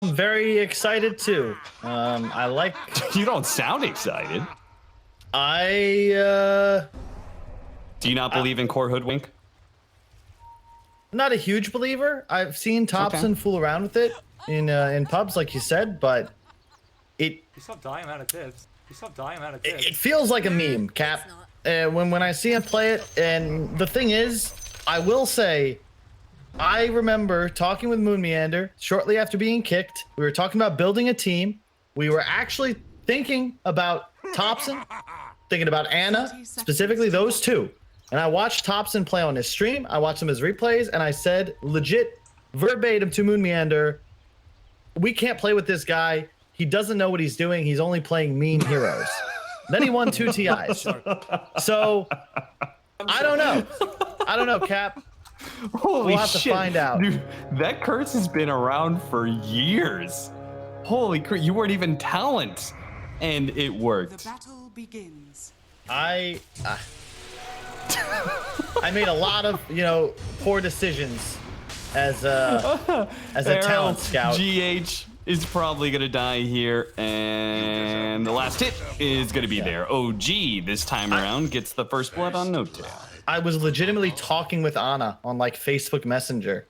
I'm very excited too. I like. You don't sound excited. I Do you not believe in core hoodwink? not a huge believer. I've seen Thompson fool around with it in pubs, like you said, but it You stop dying out of tips. You stop dying out of tips. it feels like a meme, Cap. When I see him play it, and the thing is, I will say, I remember talking with Moon Meander shortly after being kicked. We were talking about building a team. We were actually thinking about Thompson, thinking about Anna, specifically those two. And I watched Thompson play on his stream. I watched him his replays, and I said, legit, verbatim to Moon Meander, we can't play with this guy. He doesn't know what he's doing. He's only playing meme heroes. Then he won 2 TIs. So, I don't know. I don't know, Cap. Holy We'll have to find out. Dude, that curse has been around for years. Holy crap, you weren't even talent. And it worked. The battle begins. I made a lot of, poor decisions as a talent scout. GH is probably gonna die here, and the last hit is gonna be there. OG this time around gets the first blood on No Tail. I was legitimately talking with Anna on like Facebook Messenger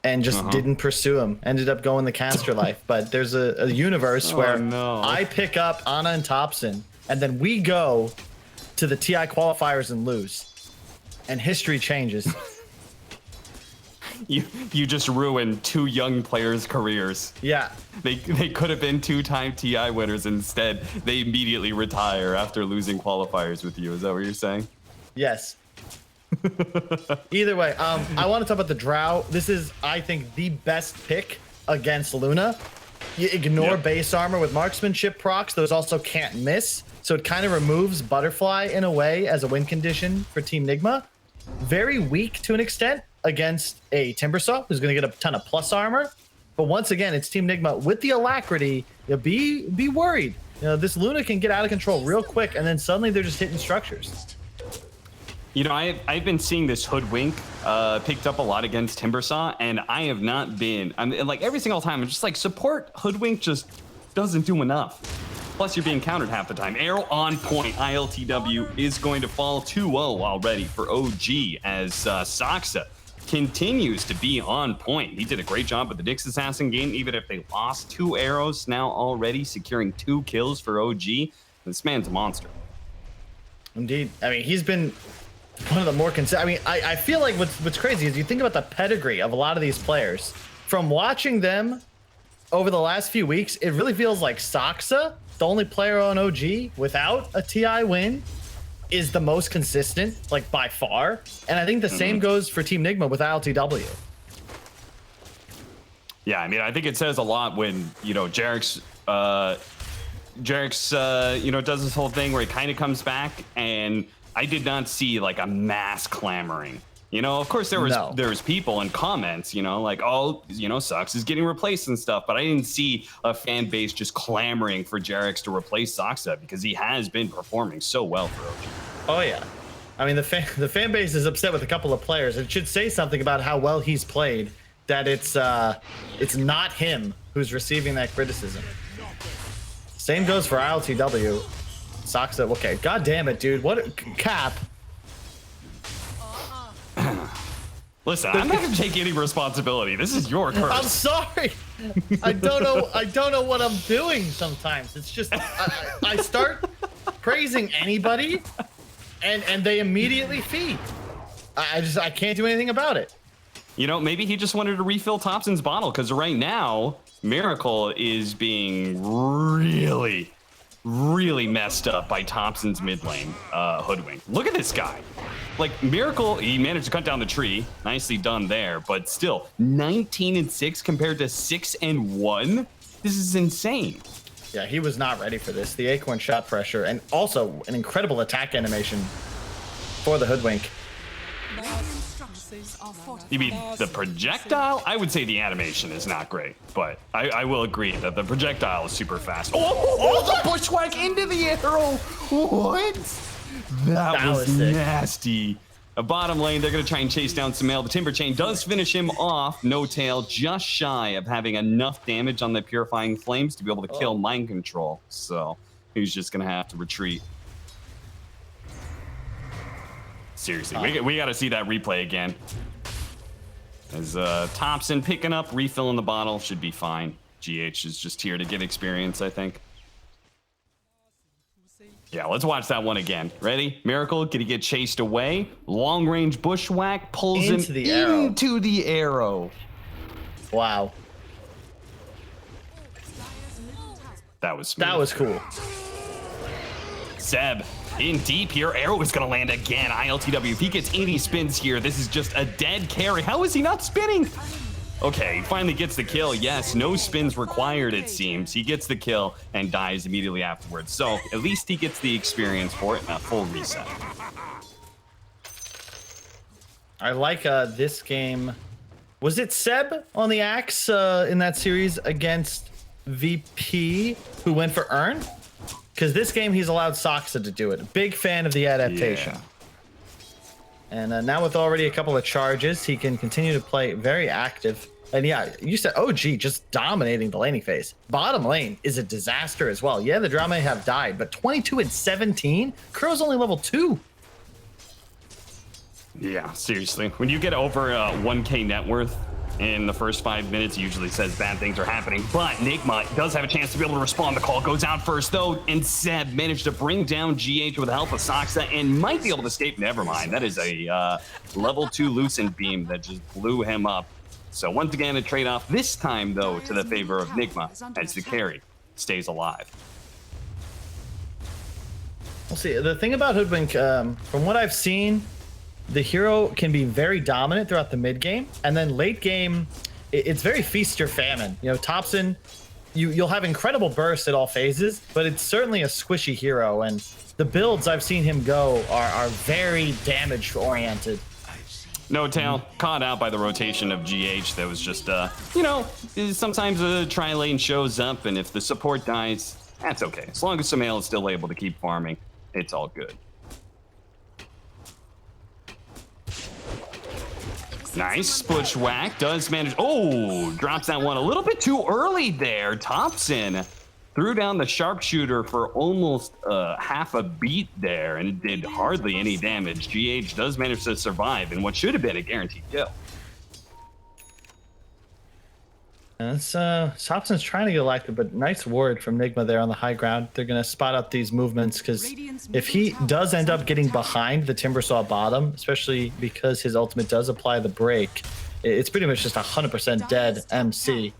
and just didn't pursue him. Ended up going the caster life. But there's a universe where I pick up Anna and Thompson, and then we go to the TI qualifiers and lose. And history changes. You just ruined 2 young players' careers. Yeah. They could have been 2-time TI winners. Instead, they immediately retire after losing qualifiers with you. Is that what you're saying? Yes. Either way, I want to talk about the Drow. This is, I think, the best pick against Luna. You ignore base armor with marksmanship procs. Those also can't miss. So it kind of removes Butterfly in a way as a win condition for Team Nigma. Very weak to an extent against a Timbersaw, who's going to get a ton of plus armor. But once again, it's Team Nigma with the alacrity. Be worried. This Luna can get out of control real quick, and then suddenly they're just hitting structures. I've been seeing this hoodwink picked up a lot against Timbersaw, and I have not been. Like every single time, I'm just like, support hoodwink just doesn't do enough. Plus, you're being countered half the time. Arrow on point. ILTW is going to fall 2-0 already for OG as Saksa continues to be on point. He did a great job with the Nyx Assassin game, even if they lost 2 arrows now already, securing 2 kills for OG. This man's a monster. Indeed. I mean, he's been one of the more I feel like what's crazy is you think about the pedigree of a lot of these players. From watching them over the last few weeks, it really feels like Saksa, the only player on OG without a TI win, is the most consistent, like by far. And I think the same goes for Team Nigma with ILTW. Yeah, I mean, I think it says a lot when, Jarek's does this whole thing where he kind of comes back, and I did not see like a mass clamoring. Of course there was people in comments, like, oh, Sux is getting replaced and stuff, but I didn't see a fan base just clamoring for Jarex to replace Saksa because he has been performing so well for OG. Oh yeah. I mean, the fan base is upset with a couple of players. It should say something about how well he's played, that it's not him who's receiving that criticism. Same goes for ILTW. Saksa, okay, god damn it, dude. What Cap? Listen, I'm not gonna take any responsibility. This is your curse. I'm sorry. I don't know what I'm doing sometimes. It's just I start praising anybody and they immediately feed. I can't do anything about it. Maybe he just wanted to refill Thompson's bottle, because right now Miracle is being really messed up by Thompson's mid lane hoodwink. Look at this guy. Like, Miracle, he managed to cut down the tree. Nicely done there, but still 19-6 compared to 6-1. This is insane. Yeah, he was not ready for this. The Acorn shot pressure, and also an incredible attack animation for the hoodwink. You mean the projectile? I would say the animation is not great, but I will agree that the projectile is super fast. Oh, the bushwhack into the arrow. What? That was nasty. A bottom lane, they're going to try and chase down Sumail. The Timber Chain does finish him off. No Tail, just shy of having enough damage on the Purifying Flames to be able to kill Mind Control. So he's just going to have to retreat. Seriously, we got to see that replay again. As Thompson picking up, refilling the bottle, should be fine. GH is just here to get experience, I think. Yeah, let's watch that one again. Ready? Miracle, can he get chased away? Long range bushwhack pulls him into the arrow. Wow. That was smooth. That was cool. Seb, in deep here. Arrow is going to land again. ILTW, if he gets 80 spins here, this is just a dead carry. How is he not spinning? Okay, he finally gets the kill. Yes, no spins required, it seems. He gets the kill and dies immediately afterwards. So at least he gets the experience for it and a full reset. I like this game. Was it Seb on the axe in that series against VP who went for Earn? Because this game, he's allowed Soxa to do it. Big fan of the adaptation. Yeah. And now with already a couple of charges, he can continue to play very active. And yeah, you said OG just dominating the laning phase. Bottom lane is a disaster as well. Yeah, the Drama have died, but 22 and 17? Crow's only level 2. Yeah, seriously. When you get over 1K net worth in the first 5 minutes, it usually says bad things are happening. But Nigma does have a chance to be able to respond. The call goes out first, though, and Seb managed to bring down GH with the help of Soxa and might be able to escape. Nevermind. That is a level 2 Lucent Beam that just blew him up. So once again, a trade-off, this time, though, to the favor of Nigma, as the carry stays alive. We'll see. The thing about Hoodwink, from what I've seen, the hero can be very dominant throughout the mid game, and then late game, it's very feast or famine. You know, Thompson, you'll have incredible bursts at all phases, but it's certainly a squishy hero, and the builds I've seen him go are very damage oriented. No Tail, caught out by the rotation of GH. That was just, you know, sometimes a tri-lane shows up, and if the support dies, that's okay. As long as Sumail is still able to keep farming, it's all good. Nice, Bushwhack does manage, drops that one a little bit too early there. Thompson threw down the sharpshooter for almost half a beat there, and it did hardly any damage. GH does manage to survive in what should have been a guaranteed kill. That's Thompson's trying to get elected, but nice word from Nigma there on the high ground. They're gonna spot out these movements, because if he does end up getting behind the Timbersaw bottom, especially because his ultimate does apply the break, it's pretty much just 100% dead MC.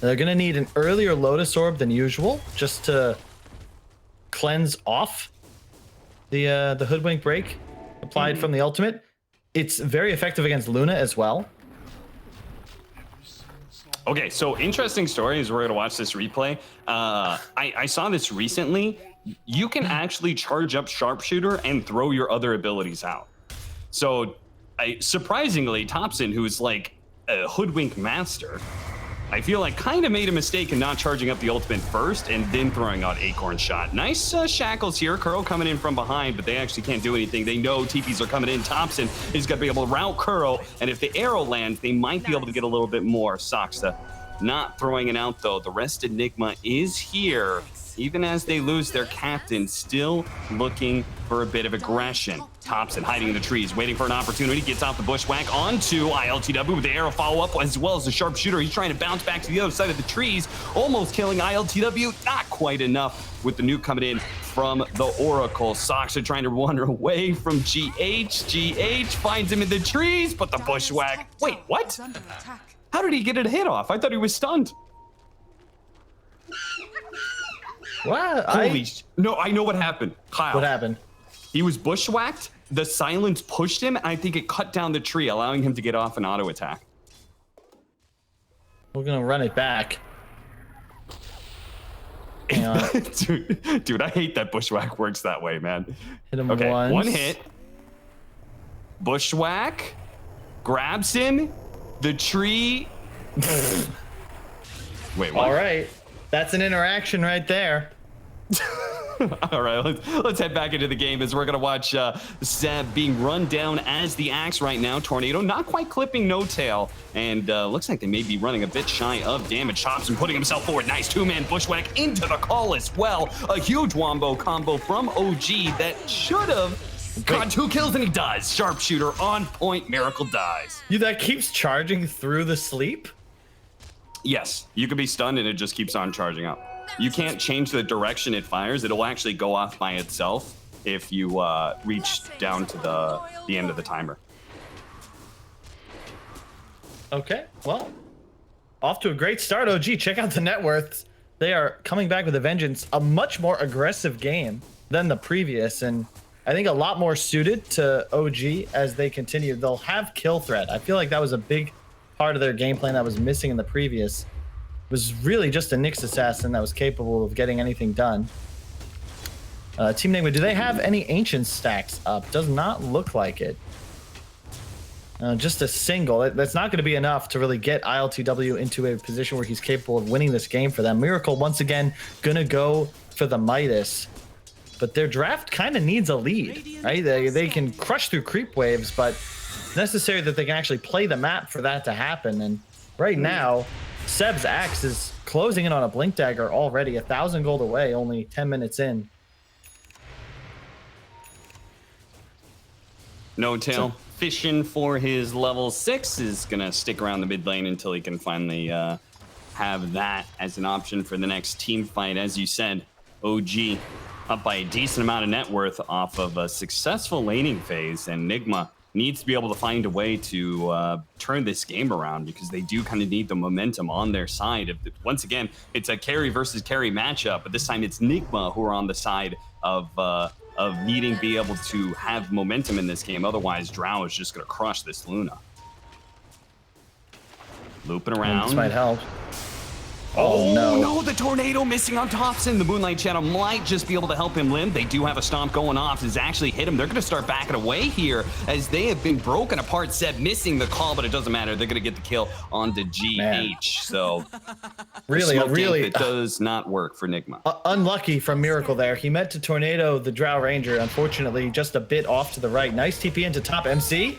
They're gonna need an earlier Lotus Orb than usual just to cleanse off the Hoodwink break applied from the ultimate. It's very effective against Luna as well. Okay, so interesting story as we're going to watch this replay. I saw this recently. You can actually charge up Sharpshooter and throw your other abilities out. So surprisingly, Thompson, who's like a Hoodwink master, I feel like kind of made a mistake in not charging up the ultimate first and then throwing out Acorn Shot. Nice shackles here. Kuro coming in from behind, but they actually can't do anything. They know TPs are coming in. Thompson is going to be able to route Kuro, and if the arrow lands, they might be able to get a little bit more. Soxa not throwing it out, though. The rest of Nigma is here, even as they lose their captain, still looking for a bit of aggression. Thompson hiding in the trees, waiting for an opportunity, gets off the bushwhack onto ILTW with the arrow follow-up, as well as the sharpshooter. He's trying to bounce back to the other side of the trees, almost killing ILTW. Not quite enough with the nuke coming in from the Oracle. Soxa trying to run away from GH. GH finds him in the trees, but the bushwhack. Wait, what? How did he get a hit off? I thought he was stunned. What? No, I know what happened. Kyle. What happened? He was bushwhacked. The silence pushed him, and I think it cut down the tree, allowing him to get off an auto attack. We're gonna run it back. Hang on. Dude, I hate that bushwhack works that way, man. Hit him okay, once. One hit. Bushwhack grabs him. The tree. Wait, what? All right. That's an interaction right there. All right, let's head back into the game as we're going to watch Seb being run down as the Axe right now. Tornado not quite clipping No Tail, and looks like they may be running a bit shy of damage. Chops and putting himself forward. Nice two-man bushwhack into the call as well. A huge wombo combo from OG that should have got 2 kills, and he does. Sharpshooter on point. Miracle dies. That keeps charging through the sleep? Yes, you could be stunned and it just keeps on charging up. You can't change the direction it fires. It'll actually go off by itself if you reach down to the end of the timer. Okay, well, off to a great start, OG. Check out the net worths. They are coming back with a vengeance. A much more aggressive game than the previous, and I think a lot more suited to OG as they continue. They'll have kill threat. I feel like that was a big part of their game plan that was missing in the previous. Was really just a Nyx assassin that was capable of getting anything done. Team Nigma, do they have any ancient stacks up? Does not look like it. Just a single. That's not going to be enough to really get ILTW into a position where he's capable of winning this game for them. Miracle, once again, going to go for the Midas. But their draft kind of needs a lead, right? They can crush through creep waves, but it's necessary that they can actually play the map for that to happen. And right now, Seb's Axe is closing in on a Blink Dagger already, 1,000 gold away, only 10 minutes in. No Tail fishing for his level 6 is gonna stick around the mid lane until he can finally have that as an option for the next team fight. As you said, OG up by a decent amount of net worth off of a successful laning phase, and Nigma needs to be able to find a way to turn this game around because they do kind of need the momentum on their side. Once again, it's a carry versus carry matchup, but this time it's Nigma who are on the side of needing to be able to have momentum in this game. Otherwise, Drow is just going to crush this Luna. Looping around. This might help. Oh no, the tornado missing on Thompson. The Moonlight Channel might just be able to help him live. They do have a stomp going off. Has actually hit him. They're going to start backing away here as they have been broken apart. Seb missing the call, but it doesn't matter. They're going to get the kill on the GH. Man. So really, it does not work for Nigma. Unlucky from Miracle there. He meant to tornado the Drow Ranger. Unfortunately, just a bit off to the right. Nice TP into top MC.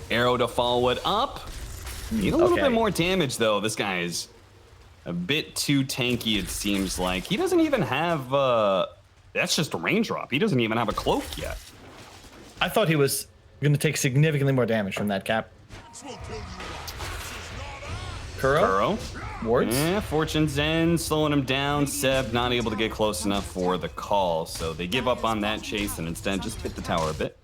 Arrow to follow it up. Need a little bit more damage, though. This guy is a bit too tanky, it seems like. He doesn't even have... that's just a raindrop. He doesn't even have a cloak yet. I thought he was going to take significantly more damage from that cap. Kuro? Wards? Yeah, Fortune's End slowing him down. Seb not able to get close enough for the call, so they give up on that chase and instead just hit the tower a bit.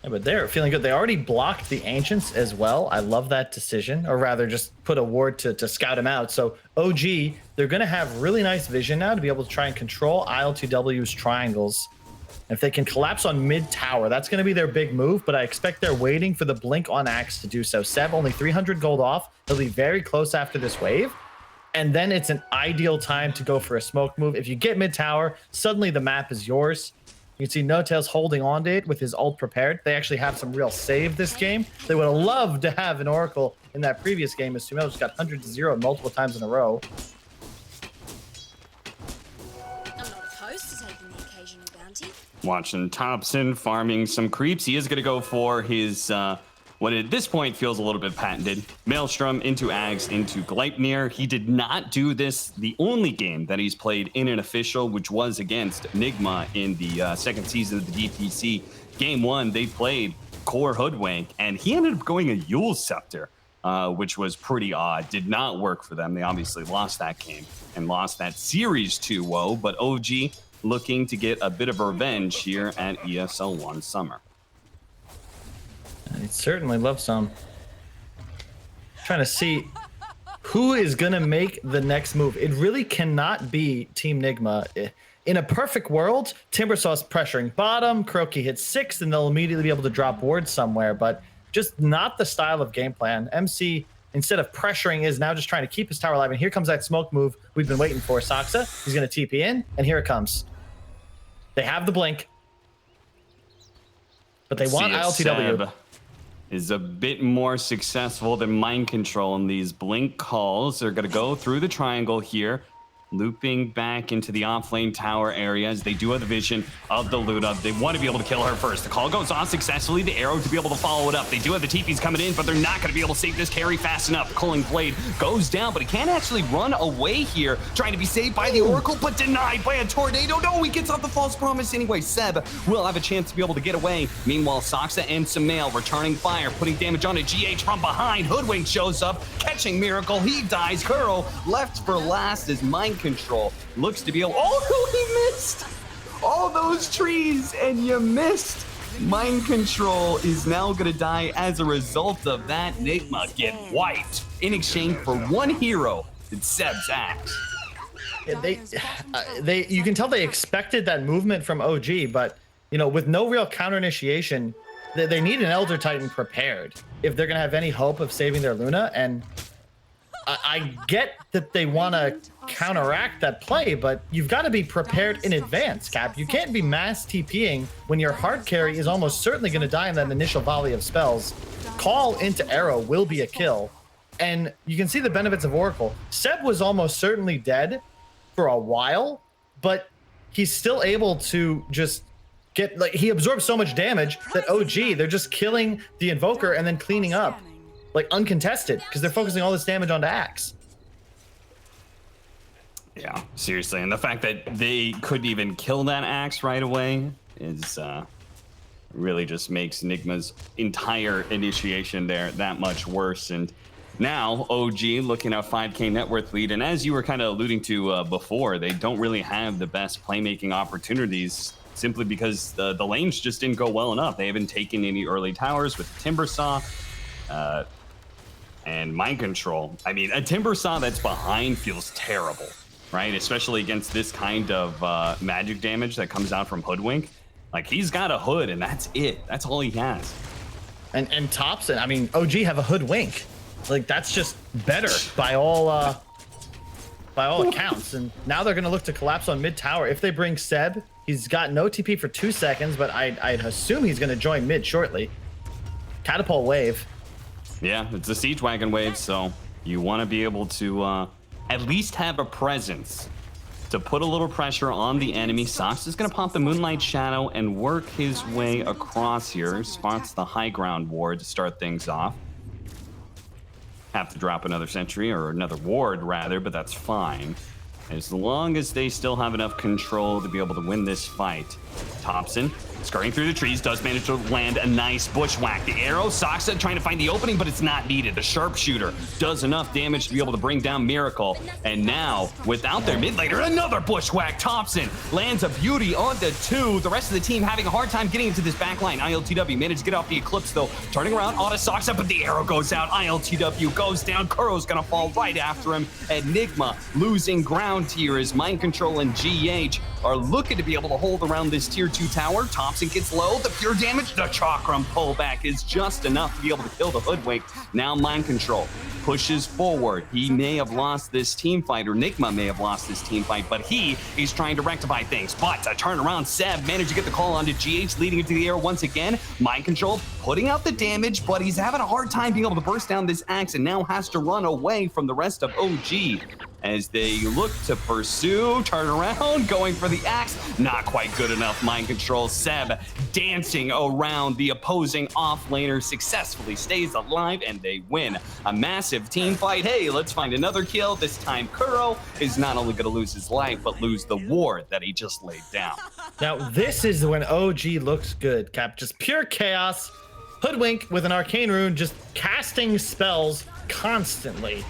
Yeah, but they're feeling good. They already blocked the Ancients as well. I love that decision, or rather just put a ward to scout him out. So OG, they're going to have really nice vision now to be able to try and control IL2W's triangles. And if they can collapse on mid tower, that's going to be their big move, but I expect they're waiting for the blink on Axe to do so. Seb only 300 gold off. He'll be very close after this wave. And then it's an ideal time to go for a smoke move. If you get mid tower, suddenly the map is yours. You can see No Tail's holding on to it with his ult prepared. They actually have some real save this game. They would have loved to have an Oracle in that previous game as Sumail just got 100-0 multiple times in a row. I'm not opposed to taking the occasional bounty. Watching Thompson farming some creeps. He is going to go for his, what at this point feels a little bit patented. Maelstrom into Ags into Gleipnir. He did not do this the only game that he's played in an official, which was against Nigma in the second season of the DPC. Game 1, they played Core Hoodwink, and he ended up going a Yule Scepter, which was pretty odd. Did not work for them. They obviously lost that game and lost that series 2-0, but OG looking to get a bit of revenge here at ESL 1 Summer. I'd certainly love some. Trying to see who is going to make the next move. It really cannot be Team Nigma. In a perfect world, Timbersaw's pressuring bottom, Kuroki hits 6, and they'll immediately be able to drop wards somewhere, but just not the style of game plan. MC, instead of pressuring, is now just trying to keep his tower alive, and here comes that smoke move we've been waiting for. Saksa, he's going to TP in, and here it comes. They have the blink, but they want ILTW. Is a bit more successful than mind control, and these blink calls are going to go through the triangle here. looping back into the off-lane tower areas. They do have the vision of the Luna. They want to be able to kill her first. The call goes off successfully. The arrow to be able to follow it up. They do have the TPs coming in, but they're not going to be able to save this carry fast enough. The Culling Blade goes down, but he can't actually run away here, trying to be saved by the Oracle, but denied by a tornado. No, he gets off the false promise anyway. Seb will have a chance to be able to get away. Meanwhile, Soxa and Sumail returning fire, putting damage on a GH from behind. Hoodwink shows up, catching Miracle. He dies. Kuro left for last as Mind Control looks to be able. Oh, he missed all those trees, and you missed. Mind Control is now going to die as a result of that. Nigma get wiped in exchange for one hero in Seb's axe. Yeah, you can tell they expected that movement from OG, but you know, with no real counter initiation, they need an Elder Titan prepared if they're gonna have any hope of saving their Luna. And I get that they want to counteract that play, but you've got to be prepared in advance, Cap. You can't be mass TPing when your hard carry is almost certainly going to die in that initial volley of spells. Call into arrow will be a kill, and you can see the benefits of Oracle. Seb was almost certainly dead for a while, but he's still able to just get, like, he absorbs so much damage that OG, they're just killing the Invoker and then cleaning up, like, uncontested, because they're focusing all this damage onto Axe. Yeah, seriously, and the fact that they couldn't even kill that Axe right away is really just makes Nigma's entire initiation there that much worse. And now OG looking at 5K net worth lead, and as you were kind of alluding to before, they don't really have the best playmaking opportunities simply because the lanes just didn't go well enough. They haven't taken any early towers with Timbersaw and Mind Control. I mean, a Timbersaw that's behind feels terrible, right? Especially against this kind of magic damage that comes out from Hoodwink. Like, he's got a hood, and that's it. That's all he has. And Thompson, I mean, OG have a Hoodwink. Like, that's just better by all accounts. And now they're going to look to collapse on mid tower. If they bring Seb, he's got no TP for 2 seconds, but I'd assume he's going to join mid shortly. Catapult wave. Yeah, it's a siege wagon wave, so you want to be able to at least have a presence to put a little pressure on the enemy. Sox is going to pop the Moonlight Shadow and work his way across here. Spots the high ground ward to start things off. Have to drop another sentry, or another ward rather, but that's fine, as long as they still have enough control to be able to win this fight. Thompson scurrying through the trees, does manage to land a nice bushwhack. The arrow, Soxa trying to find the opening, but it's not needed. The sharpshooter does enough damage to be able to bring down Miracle. And now, without their mid laner, another bushwhack. Thompson lands a beauty on the 2. The rest of the team having a hard time getting into this backline. ILTW managed to get off the Eclipse, though. Turning around, auto Soxa, but the arrow goes out. ILTW goes down. Kuro's gonna fall right after him. And Nigma losing ground here as Mind Control and GH are looking to be able to hold around this tier 2 tower. Thompson gets low. The pure damage, the Chakram pullback is just enough to be able to kill the Hoodwink. Now Mind Control pushes forward. He may have lost this team fight, or Nigma may have lost this team fight, but he is trying to rectify things. But a turnaround, Seb managed to get the call onto GH, leading into the air once again. Mind Control putting out the damage, but he's having a hard time being able to burst down this axe, and now has to run away from the rest of OG as they look to pursue. Turn around, going for the axe. Not quite good enough. Mind Control. Seb dancing around the opposing offlaner, successfully stays alive, and they win a massive team fight. Hey, let's find another kill. This time Kuro is not only going to lose his life, but lose the ward that he just laid down. Now, this is when OG looks good, Cap. Just pure chaos. Hoodwink with an arcane rune, just casting spells constantly.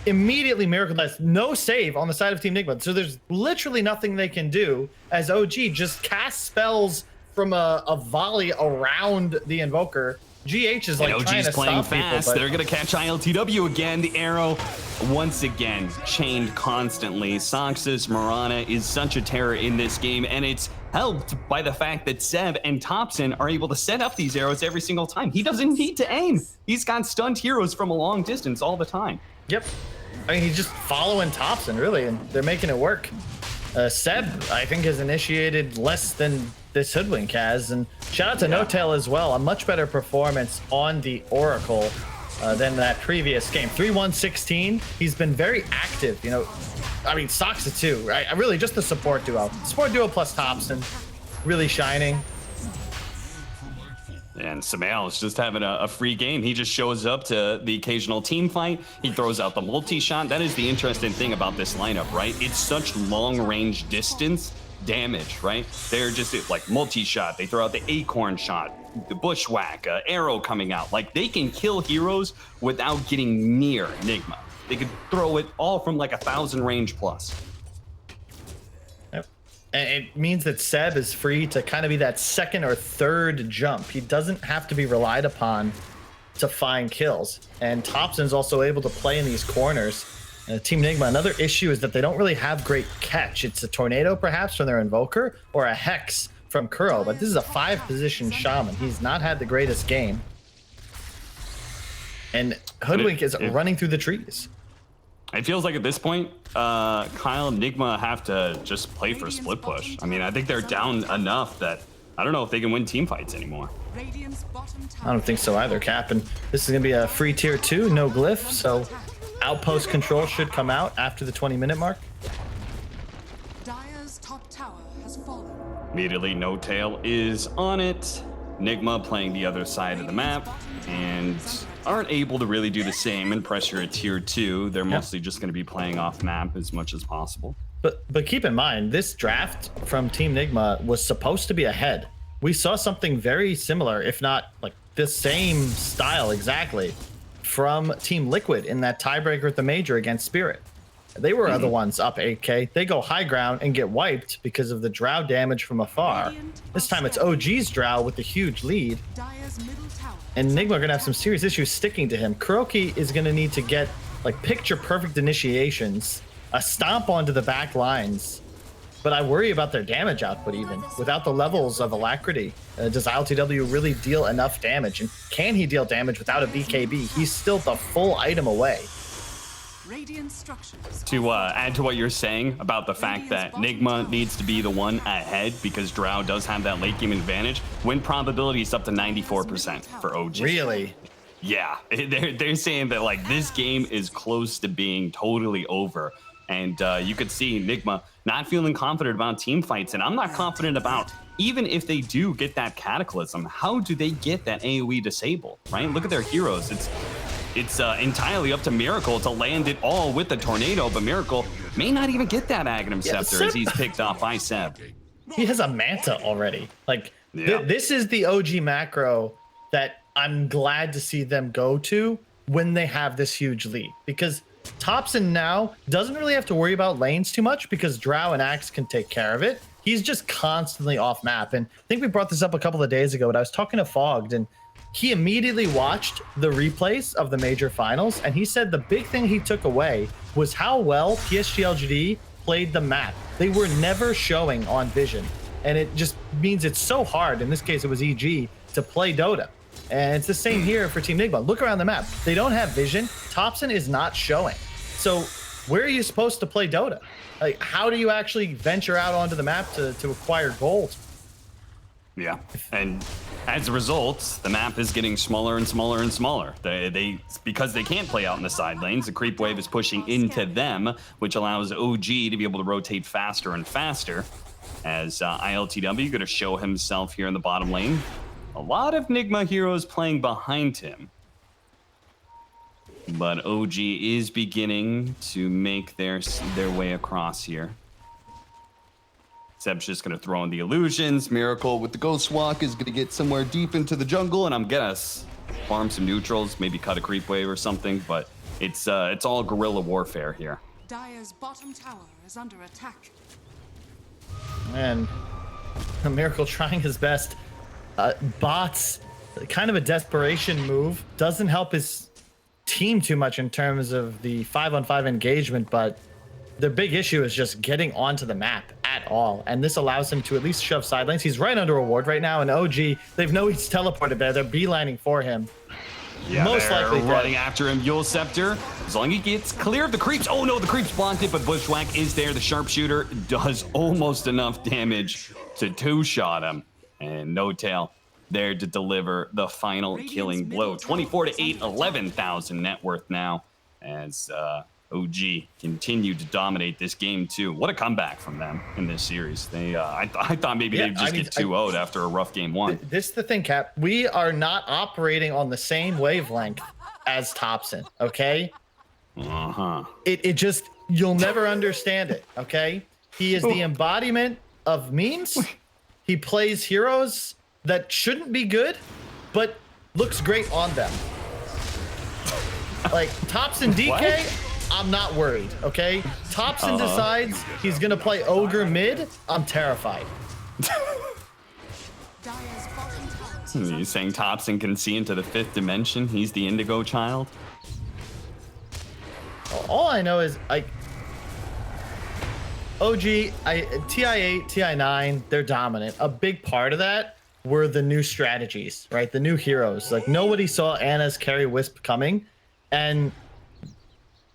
Immediately Miracle dies. No save on the side of Team Nigma. So there's literally nothing they can do as OG just casts spells from a volley around the Invoker. GH is like trying to playing stop fast. people, They're gonna catch ILTW again. The arrow once again chained constantly. Sox's Mirana is such a terror in this game, and it's helped by the fact that Seb and Thompson are able to set up these arrows every single time. He doesn't need to aim. He's got stunned heroes from a long distance all the time. Yep. I mean, he's just following Thompson, really, and they're making it work. Seb, I think, has initiated less than this Hoodwink has, and shout out to No Tail as well. A much better performance on the Oracle. than that previous game. 3-1-16. He's been very active. You know, I mean, Soxa too, right? Really, just the support duo. Support duo plus Thompson, really shining. And Samael is just having a free game. He just shows up to the occasional team fight. He throws out the multi-shot. That is the interesting thing about this lineup, right? It's such long-range distance damage, right? They're just like multi-shot. They throw out the acorn shot, the bushwhack, arrow coming out. Like, they can kill heroes without getting near Nigma. They could throw it all from like 1,000 range plus. And it means that Seb is free to kind of be that second or third jump. He doesn't have to be relied upon to find kills. And Thompson's also able to play in these corners. Team Nigma, another issue is that they don't really have great catch. It's a tornado perhaps from their Invoker or a Hex from Kuro, but this is a 5-position Shaman. He's not had the greatest game. And Hoodwink is running through the trees. It feels like at this point, Kyle and Nigma have to just play for split push. I mean, I think they're down enough that I don't know if they can win team fights anymore. I don't think so either, Cap. And this is going to be a free tier 2, no glyph. So outpost control should come out after the 20-minute mark. Dire's top tower has fallen. Immediately, No Tail is on it. Nigma playing the other side of the map and aren't able to really do the same and pressure a tier 2. They're mostly just going to be playing off map as much as possible. But keep in mind, this draft from Team Nigma was supposed to be ahead. We saw something very similar, if not like the same style exactly, from Team Liquid in that tiebreaker at the major against Spirit. They were the ones up 8K. They go high ground and get wiped because of the drow damage from afar. This time it's OG's drow with the huge lead. And Nigma are gonna have some serious issues sticking to him. Kuroki is gonna need to get like picture perfect initiations, a stomp onto the back lines. But I worry about their damage output even. Without the levels of Alacrity, does ILTW really deal enough damage? And can he deal damage without a BKB? He's still the full item away. To add to what you're saying about the fact that Nigma needs to be the one ahead because Drow does have that late game advantage, win probability is up to 94% for OG. Really? Yeah, they're saying that like this game is close to being totally over. And you could see Nigma not feeling confident about team fights. And I'm not confident about, even if they do get that Cataclysm, how do they get that AoE disabled, right? Look at their heroes. It's entirely up to Miracle to land it all with the tornado, but Miracle may not even get that Aghanim Scepter as he's picked off by Seb. He has a Manta already. Like, this is the OG macro that I'm glad to see them go to when they have this huge lead. Because Thompson now doesn't really have to worry about lanes too much because Drow and Axe can take care of it. He's just constantly off map. And I think we brought this up a couple of days ago, but I was talking to Fogged and he immediately watched the replays of the major finals, and he said the big thing he took away was how well PSG LGD played the map. They were never showing on vision, and it just means it's so hard, in this case it was EG, to play Dota. And it's the same here for Team Nigma. Look around the map. They don't have vision. Thompson is not showing. So where are you supposed to play Dota? Like, how do you actually venture out onto the map to acquire gold? Yeah, and as a result, the map is getting smaller and smaller and smaller. Because they can't play out in the side lanes, the creep wave is pushing into them, which allows OG to be able to rotate faster and faster. As ILTW going to show himself here in the bottom lane. A lot of Nigma heroes playing behind him. But OG is beginning to make their way across here. Seb's just going to throw in the illusions. Miracle with the Ghost Walk is going to get somewhere deep into the jungle, and I'm going to farm some neutrals, maybe cut a creep wave or something, but it's all guerrilla warfare here. Dire's bottom tower is under attack. And Miracle trying his best. Bots, kind of a desperation move. Doesn't help his team too much in terms of the 5-on-5 engagement, but the big issue is just getting onto the map at all, and this allows him to at least shove side lanes. He's right under a ward right now, and OG, they've know he's teleported there. They're beelining for him. Yeah, most likely running after him. Yule Scepter, as long as he gets clear of the creeps. Oh no, the creeps blocked it, but Bushwhack is there. The Sharpshooter does almost enough damage to two-shot him, and No Tail there to deliver the final killing blow. 24-8, 11,000 net worth now as OG continue to dominate this game too. What a comeback from them in this series. They, I thought maybe they'd just get 2-0'd after a rough game one. This is the thing, Cap. We are not operating on the same wavelength as Thompson, okay? It just, you'll never understand it, okay? He is the embodiment of memes. He plays heroes that shouldn't be good, but looks great on them. Like Thompson DK, I'm not worried, okay? Thompson decides he's gonna play Ogre mid, I'm terrified. You saying Thompson can see into the 5th dimension? He's the indigo child? All I know is OG, TI8, TI9, they're dominant. A big part of that were the new strategies, right? The new heroes. Like nobody saw Anna's carry Wisp coming, and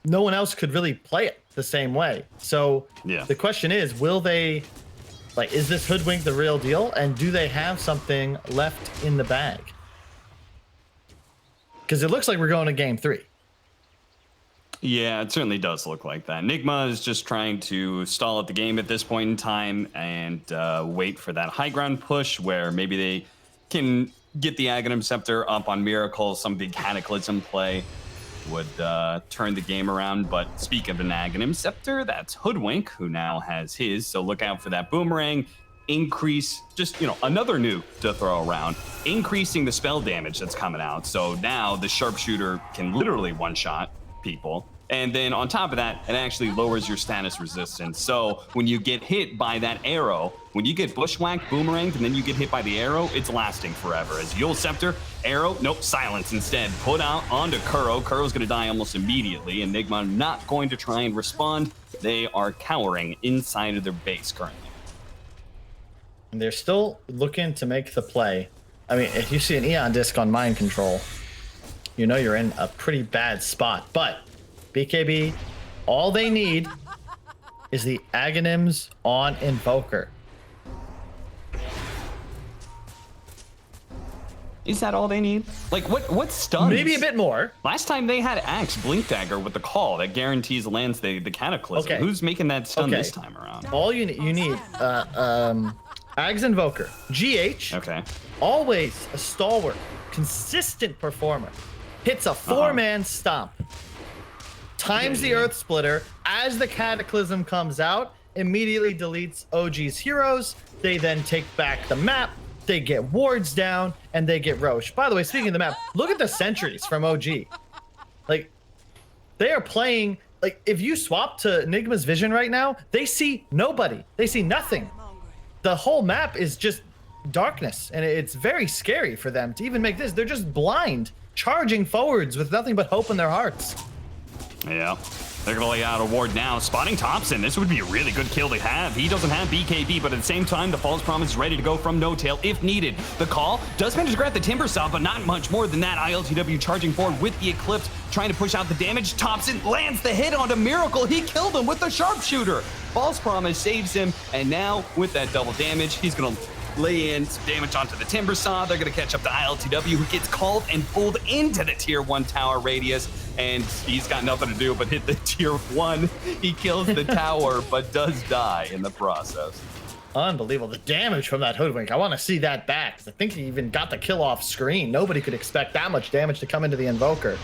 no one else could really play it the same way. So the question is, will they, like, is this Hoodwink the real deal? And do they have something left in the bag? Because it looks like we're going to game 3. Yeah, it certainly does look like that. Nigma is just trying to stall at the game at this point in time and wait for that high ground push where maybe they can get the Aghanim Scepter up on Miracle. Some big Cataclysm play would turn the game around. But speaking of an Aghanim Scepter, that's Hoodwink, who now has his. So look out for that boomerang. Increase, just, you know, another nuke to throw around, increasing the spell damage that's coming out. So now the sharpshooter can literally one-shot people. And then on top of that, it actually lowers your status resistance. So when you get hit by that arrow, when you get bushwhacked, boomeranged, and then you get hit by the arrow, it's lasting forever. As Yule Scepter, arrow, nope, silence instead. Put out onto Kuro. Kuro's gonna die almost immediately, and Nigma not going to try and respond. They are cowering inside of their base currently. And they're still looking to make the play. I mean, if you see an Eon disc on mind control, you know you're in a pretty bad spot. But BKB, all they need is the Aghanims on Invoker. Is that all they need? Like, what stuns? Maybe a bit more. Last time they had Axe Blink Dagger with the call that guarantees lands the Cataclysm. Okay. Who's making that stun this time around? All you need, Aghs Invoker, GH. Okay. Always a stalwart, consistent performer. Hits a 4-man stomp. Times the Earth Splitter. As the Cataclysm comes out, immediately deletes OG's heroes. They then take back the map. They get wards down, and they get Roche. By the way, speaking of the map, look at the sentries from OG. Like, they are playing, like, if you swap to Nigma's vision right now, they see nobody. They see nothing. The whole map is just darkness, and it's very scary for them to even make this. They're just blind, charging forwards with nothing but hope in their hearts. Yeah, they're gonna lay out a ward now. Spotting Thompson, this would be a really good kill to have. He doesn't have BKB, but at the same time, the False Promise is ready to go from No Tail if needed. The call does manage to grab the Timber Saw, but not much more than that. ILTW charging forward with the Eclipse, trying to push out the damage. Thompson lands the hit onto Miracle. He killed him with the Sharpshooter. False Promise saves him, and now with that double damage, he's gonna lay in some damage onto the Timber Saw. They're gonna catch up to ILTW, who gets called and pulled into the tier 1 tower radius, and he's got nothing to do but hit the tier 1. He kills the tower, but does die in the process. Unbelievable. The damage from that Hoodwink. I want to see that back. I think he even got the kill off screen. Nobody could expect that much damage to come into the Invoker.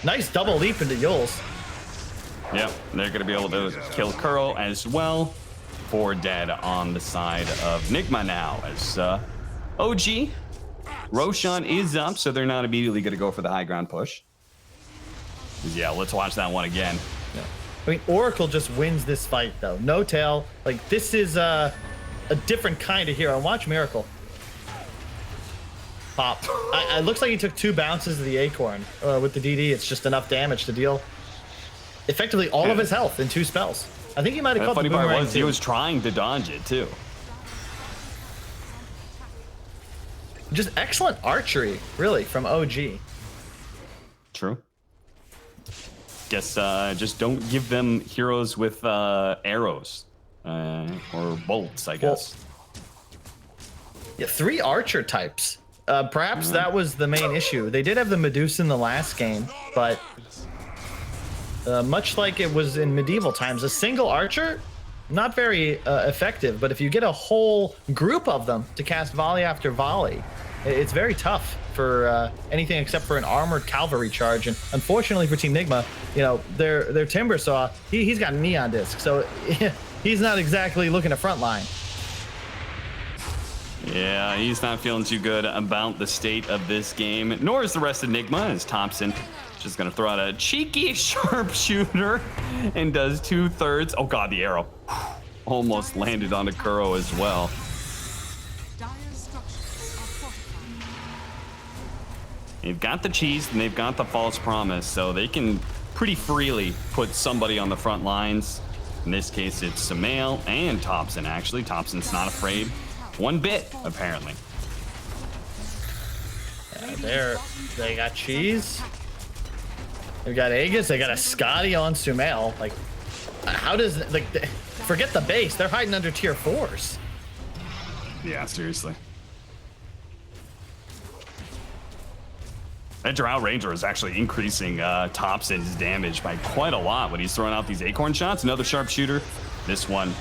Nice double leap into Yules. Yep, they're gonna be able to kill Kuro as well. 4 dead on the side of Nigma now as OG. Roshan is up, so they're not immediately going to go for the high ground push. Yeah, let's watch that one again. Yeah. I mean, Oracle just wins this fight, though. No Tail. Like, this is a different kind of hero. Watch Miracle. Pop. It looks like he took 2 bounces of the Acorn. With the DD, it's just enough damage to deal effectively all of his health in 2 spells. I think he might have caught the boomerang. Funny part was he was trying to dodge it too. Just excellent archery, really, from OG. True. Guess just don't give them heroes with arrows or bolts, I guess. Yeah, 3 Archer types. Perhaps that was the main issue. They did have the Medusa in the last game, but much like it was in medieval times, a single Archer, not very effective. But if you get a whole group of them to cast volley after volley, it's very tough for anything except for an armored cavalry charge. And unfortunately for Team Nigma, you know, their Timbersaw, he's got neon disc, so he's not exactly looking to frontline. Yeah, he's not feeling too good about the state of this game, nor is the rest of Nigma, as Thompson just gonna throw out a cheeky sharpshooter and does 2/3. Oh god, the arrow almost landed on Kuro as well. Dire's structures are fortified. They've got the cheese and they've got the false promise, so they can pretty freely put somebody on the front lines. In this case, it's Samael and Thompson, actually. Thompson's not afraid one bit, apparently. They got cheese. They've got Aegis. They got a Scotty on Sumail. Like, how does, like, forget the base. They're hiding under tier 4s. Yeah, seriously. That Drow Ranger is actually increasing Thompson's damage by quite a lot when he's throwing out these acorn shots. Another sharpshooter. This one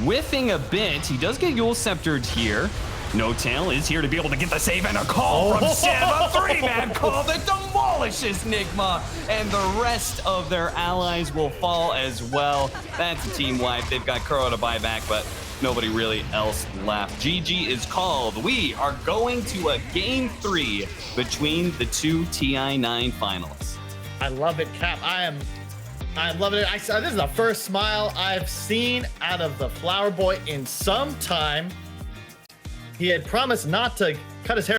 whiffing a bit. He does get Yule Sceptered here. No Tail is here to be able to get the save and a call from Sim. A 3-man call that demolishes Nigma, and the rest of their allies will fall as well. That's a team wipe. They've got Kuro to buy back, but nobody really else left. GG is called. We are going to a game 3 between the two TI9 finalists. I love it, Cap. I love it. This is the first smile I've seen out of the Flower Boy in some time. He had promised not to cut his hair